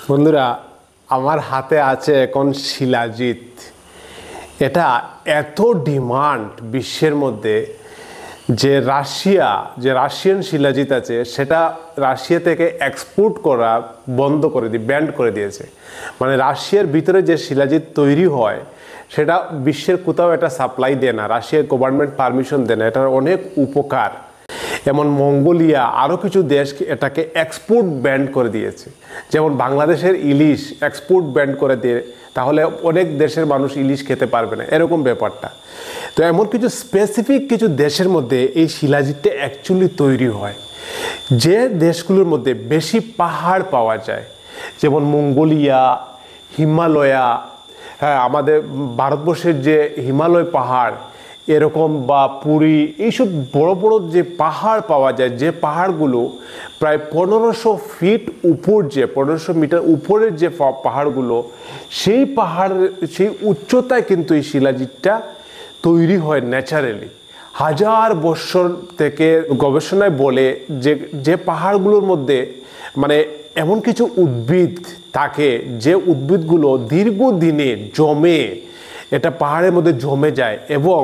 বন্ধুরা, আমার হাতে আছে এখন শিলাজিৎ। এটা এত ডিমান্ড বিশ্বের মধ্যে যে রাশিয়ান শিলাজিৎ আছে সেটা রাশিয়া থেকে এক্সপোর্ট করা বন্ধ করে ব্যান্ড করে দিয়েছে। মানে রাশিয়ার ভিতরে যে শিলাজিৎ তৈরি হয় সেটা বিশ্বের কোথাও এটা সাপ্লাই দেয় না, রাশিয়ার গভর্নমেন্ট পারমিশন দেয় না। এটার অনেক উপকার। যেমন মঙ্গোলিয়া আরও কিছু দেশ এটাকে এক্সপোর্ট ব্যান্ড করে দিয়েছে। যেমন বাংলাদেশের ইলিশ এক্সপোর্ট ব্যান্ড করে দিয়ে, তাহলে অনেক দেশের মানুষ ইলিশ খেতে পারবে না, এরকম ব্যাপারটা। তো এমন কিছু স্পেসিফিক কিছু দেশের মধ্যে এই শিলাজিৎটা অ্যাকচুয়ালি তৈরি হয়, যে দেশগুলোর মধ্যে বেশি পাহাড় পাওয়া যায়, যেমন মঙ্গোলিয়া, হিমালয়া, হ্যাঁ আমাদের ভারতবর্ষের যে হিমালয় পাহাড় এরকম, বা পুরী, এইসব বড় বড় যে পাহাড় পাওয়া যায়, যে পাহাড়গুলো প্রায় 1500 ফিট উপর, যে 1500 মিটার উপরের যে পাহাড়গুলো, সেই সেই উচ্চতায় কিন্তু এই শিলাজিৎটা তৈরি হয় ন্যাচারালি। হাজার বছর থেকে গবেষণায় বলে যে পাহাড়গুলোর মধ্যে মানে এমন কিছু উদ্ভিদ থাকে, যে উদ্ভিদগুলো দীর্ঘদিনে জমে, এটা পাহাড়ের মধ্যে জমে যায় এবং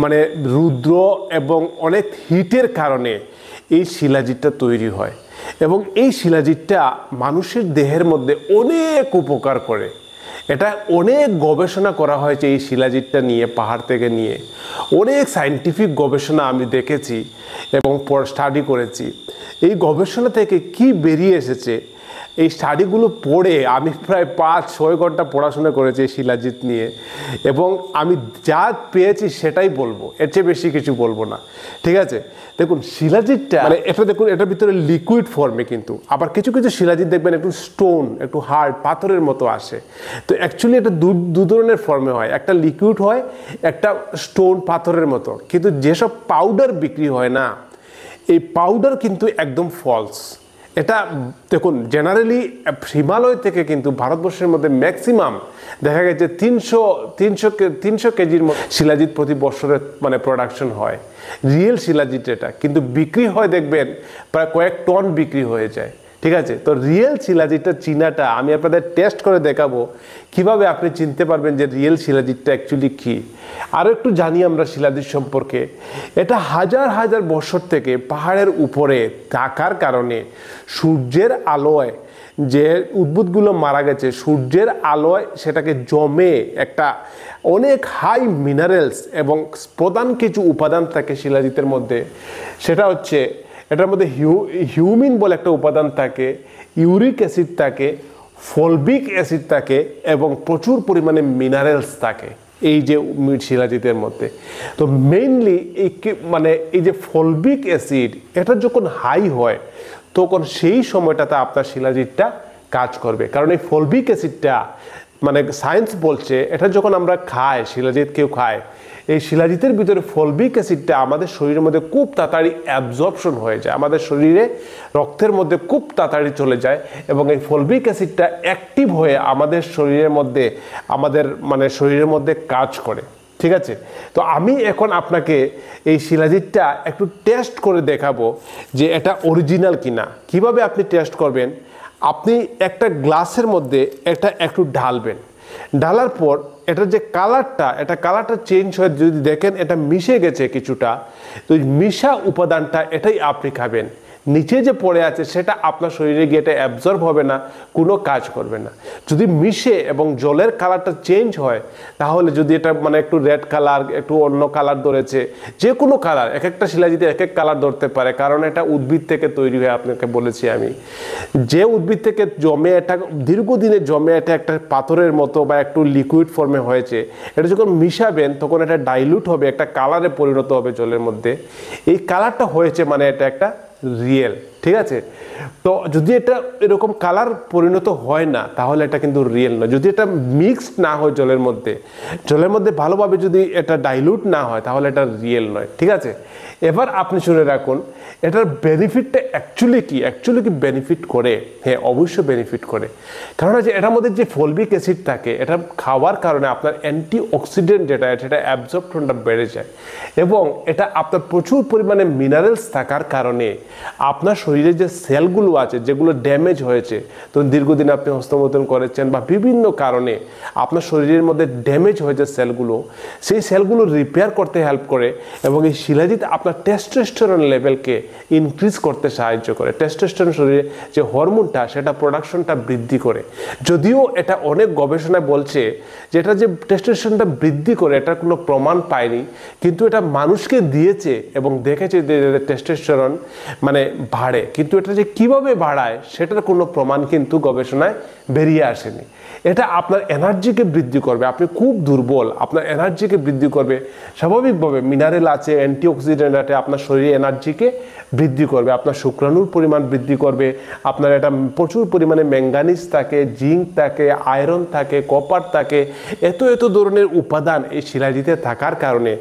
মানে রুদ্র এবং অনেক হিটের কারণে এই শিলাজিৎটা তৈরি হয়। এবং এই শিলাজিৎটা মানুষের দেহের মধ্যে অনেক উপকার করে। এটা অনেক গবেষণা করা হয়েছে এই শিলাজিৎটা নিয়ে, পাহাড় থেকে নিয়ে অনেক সায়েন্টিফিক গবেষণা আমি দেখেছি এবং স্টাডি করেছি। এই গবেষণা থেকে কি বেরিয়ে এসেছে, এই স্টাডিগুলো পড়ে আমি প্রায় 5-6 ঘন্টা পড়াশোনা করেছি এই শিলাজিৎ নিয়ে, এবং আমি যা পেয়েছি সেটাই বলবো, এর চেয়ে বেশি কিছু বলবো না। ঠিক আছে, দেখুন শিলাজিৎটা মানে এটা দেখুন, এটার ভিতরে লিকুইড ফর্মে, কিন্তু আবার কিছু কিছু শিলাজিৎ দেখবেন একটু স্টোন, একটু হার্ড পাথরের মতো আসে। তো অ্যাকচুয়ালি এটা দু ধরনের ফর্মে হয়, একটা লিকুইড হয়, একটা স্টোন পাথরের মতো। কিন্তু যেসব পাউডার বিক্রি হয় না, এই পাউডার কিন্তু একদম ফলস। এটা দেখুন জেনারেলি হিমালয় থেকে কিন্তু ভারতবর্ষের মধ্যে ম্যাক্সিমাম দেখা গেছে 300 কেজির মতো শিলাজিৎ প্রতি বছরে মানে প্রোডাকশন হয়, রিয়েল শিলাজিৎ এটা। কিন্তু বিক্রি হয় দেখবেন প্রায় কয়েক টন বিক্রি হয়ে যায়। ঠিক আছে, তো রিয়েল শিলাজিৎটা চিনাটা আমি আপনাদের টেস্ট করে দেখাবো, কিভাবে আপনি চিনতে পারবেন যে রিয়েল শিলাজিৎটা অ্যাকচুয়ালি কী। আরও একটু জানি আমরা শিলাজিৎ সম্পর্কে। এটা হাজার হাজার বছর থেকে পাহাড়ের উপরে থাকার কারণে সূর্যের আলোয় যে উদ্ভিদগুলো মারা গেছে, সূর্যের আলোয় সেটাকে জমে একটা অনেক হাই মিনারেলস এবং প্রধান কিছু উপাদান থাকে শিলাজিতের মধ্যে। সেটা হচ্ছে এটার মধ্যে হিউমিন বলে একটা উপাদান থাকে, ইউরিক অ্যাসিড থাকে, ফলবিক অ্যাসিড থাকে এবং প্রচুর পরিমাণে মিনারেলস থাকে এই যে শিলাজিতের মধ্যে। তো মেইনলি এই যে ফলবিক অ্যাসিড এটা যখন হাই হয় তখন সেই সময়টাতে আপনার শিলাজিৎটা কাজ করবে। কারণ এই ফলবিক অ্যাসিডটা মানে সায়েন্স বলছে এটা যখন আমরা খাই, শিলাজিৎ কেউ খায়, এই শিলাজিতের ভিতরে ফলবিক অ্যাসিডটা আমাদের শরীরের মধ্যে খুব তাড়াতাড়ি অ্যাবজর্পশন হয়ে যায়, আমাদের শরীরে রক্তের মধ্যে খুব তাড়াতাড়ি চলে যায় এবং এই ফলবিক অ্যাসিডটা অ্যাক্টিভ হয়ে আমাদের শরীরের মধ্যে কাজ করে। ঠিক আছে, তো আমি এখন আপনাকে এই শিলাজিৎটা একটু টেস্ট করে দেখাবো যে এটা অরিজিনাল কিনা। কিভাবে আপনি টেস্ট করবেন, আপনি একটা গ্লাসের মধ্যে এটা একটু ঢালবেন, ঢালার পর এটার যে কালারটা চেঞ্জ হয়ে যদি দেখেন এটা মিশে গেছে কিছুটা, তো মিশা উপাদানটা এটাই আপনি খাবেন। নিচে যে পড়ে আছে সেটা আপনার শরীরে গিয়ে এটা অ্যাবজর্ব হবে না, কোনো কাজ করবে না। যদি মিশে এবং জলের কালারটা চেঞ্জ হয়, তাহলে যদি এটা মানে একটু রেড কালার, একটু অন্য কালার ধরেছে, যে কোনো কালার, এক একটা শিলাজিতে এক এক কালার ধরতে পারে, কারণ এটা উদ্ভিদ থেকে তৈরি হয়ে, আপনাকে বলেছি আমি, যে উদ্ভিদ থেকে জমে এটা দীর্ঘদিনে জমে এটা একটা পাথরের মতো বা একটু লিকুইড ফর্মে হয়েছে, এটা যখন মিশাবেন তখন এটা ডাইলুট হবে, একটা কালারে পরিণত হবে জলের মধ্যে। এই কালারটা হয়েছে মানে এটা একটা রিয়েল। ঠিক আছে। তো যদি এটা এরকম কালার পরিণত হয় না তাহলে এটা কিন্তু রিয়েল নয়। যদি এটা মিক্সড না হয় জলের মধ্যে ভালোভাবে যদি এটা ডাইলুট না হয় তাহলে এটা রিয়েল নয়, ঠিক আছে। এবার আপনি শুনে রাখুন এটার বেনিফিটটা অ্যাকচুয়ালি কি বেনিফিট করে? হ্যাঁ, অবশ্যই বেনিফিট করে। কারণ যে এটার মধ্যে যে ফলবিক অ্যাসিড থাকে এটা খাওয়ার কারণে আপনার অ্যান্টি অক্সিডেন্ট যেটা সেটা অ্যাবজর্পশনটা বেড়ে যায় এবং এটা আপনার প্রচুর পরিমাণে মিনারেলস থাকার কারণে আপনার শরীরে যে সেলগুলো আছে যেগুলো ড্যামেজ হয়েছে, তো দীর্ঘদিন আপনি হস্তমৈথুন করেছেন বা বিভিন্ন কারণে আপনার শরীরের মধ্যে ড্যামেজ হয়েছে সেলগুলো, সেই সেলগুলো রিপেয়ার করতে হেল্প করে এবং এই শিলাজিৎ আপনার টেস্টোস্টেরন লেভেলকে ইনক্রিজ করতে সাহায্য করে। টেস্টোস্টেরন শরীরে যে হরমোনটা সেটা প্রোডাকশনটা বৃদ্ধি করে। যদিও এটা অনেক গবেষণায় বলছে যে এটা যে টেস্টোস্টেরনটা বৃদ্ধি করে এটার কোনো প্রমাণ পায়নি, কিন্তু এটা মানুষকে দিয়েছে এবং দেখেছে যে টেস্টোস্টেরন মানে বাড়ে, কিন্তু এটা যে কিভাবে বাড়ায় সেটার কোনো প্রমাণ কিন্তু গবেষণায় বেরিয়ে আসেনি। এটা আপনার এনার্জিকে বৃদ্ধি করবে। আপনি খুব দুর্বল, আপনার এনার্জিকে বৃদ্ধি করবে। স্বাভাবিকভাবে মিনারেল আছে, অ্যান্টিঅক্সিডেন্ট আছে, আপনার শরীরে এনার্জিকে বৃদ্ধি করবে, আপনার শুক্রাণুর পরিমাণ বৃদ্ধি করবে। আপনার এটা প্রচুর পরিমাণে ম্যাঙ্গানিজ থাকে, জিঙ্ক থাকে, আয়রন থাকে, কপার থাকে, এত ধরনের উপাদান এই শিলাজিতে থাকার কারণে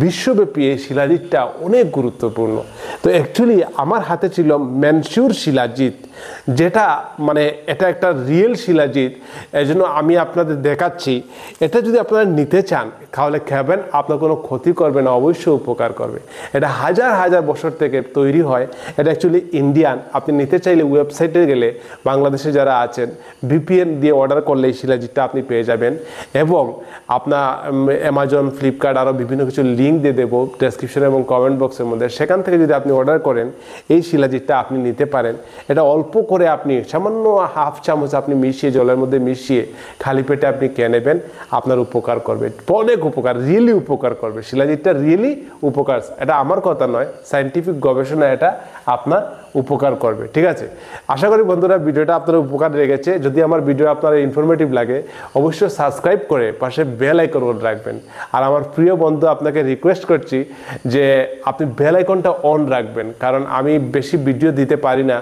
বিশ্বব্যাপী এই শিলাজিতটা অনেক গুরুত্বপূর্ণ। তো অ্যাকচুয়ালি আমার হাতে ছিল ম্যানসিউর শিলাজিৎ, যেটা মানে এটা একটা রিয়েল শিলাজিৎ। এই জন্য আমি আপনাদের দেখাচ্ছি। এটা যদি আপনারা নিতে চান তাহলে খাবেন, আপনার কোনো ক্ষতি করবে না, অবশ্যই উপকার করবে। এটা হাজার হাজার বছর থেকে তৈরি হয়। এটা অ্যাকচুয়ালি ইন্ডিয়ান। আপনি নিতে চাইলে ওয়েবসাইটে গেলে বাংলাদেশে যারা আছেন ভিপিএন দিয়ে অর্ডার করলে এই শিলাজিৎটা আপনি পেয়ে যাবেন এবং আপনার অ্যামাজন, ফ্লিপকার্ট আরও বিভিন্ন কিছু লিঙ্ক দিয়ে দেবো ডেসক্রিপশন এবং কমেন্ট বক্সের মধ্যে। সেখান থেকে যদি আপনি অর্ডার করেন এই শিলাজিৎটা আপনি নিতে পারেন। এটা অল্প করে আপনি সামান্য হাফ চামচ আপনি মিশিয়ে জলের মধ্যে মিশিয়ে খালি পেটে আপনি খেয়ে নেবেন, আপনার উপকার করবে, অনেক উপকার, রিয়েলি উপকার করবে। শিলাজিৎটা রিয়েলি উপকার, এটা আমার কথা নয়, সায়েন্টিফিক গবেষণা এটা আপনার উপকার করবে, ঠিক আছে। আশা করি বন্ধুরা ভিডিওটা আপনার উপকার লেগেছে। যদি আমার ভিডিও আপনার ইনফরমেটিভ লাগে অবশ্যই সাবস্ক্রাইব করে পাশে বেল আইকন রাখবেন। আর আমার প্রিয় বন্ধু আপনাকে রিকোয়েস্ট করছি যে আপনি বেল আইকনটা অন রাখবেন, কারণ আমি বেশি ভিডিও দিতে পারি না,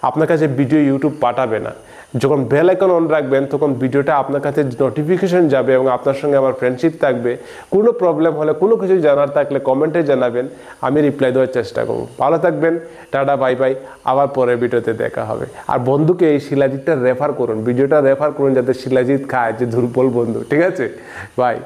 আপনার কাছে ভিডিও ইউটিউব পাঠাবে না। যখন বেল আইকন অন রাখবেন তখন ভিডিওটা আপনার কাছে নোটিফিকেশন যাবে এবং আপনার সঙ্গে আমার ফ্রেন্ডশিপ থাকবে। কোনো প্রবলেম হলে, কোনো কিছু জানার থাকলে কমেন্টে জানাবেন, আমি রিপ্লাই দেওয়ার চেষ্টা করব। ভালো থাকবেন, টাটা, বাই বাই, আবার পরের ভিডিওতে দেখা হবে। আর বন্ধুকে এই শিলাজিৎটা রেফার করুন, ভিডিওটা রেফার করুন যাতে শিলাজিৎ খায়, যে দুর্বল বন্ধু, ঠিক আছে, বাই।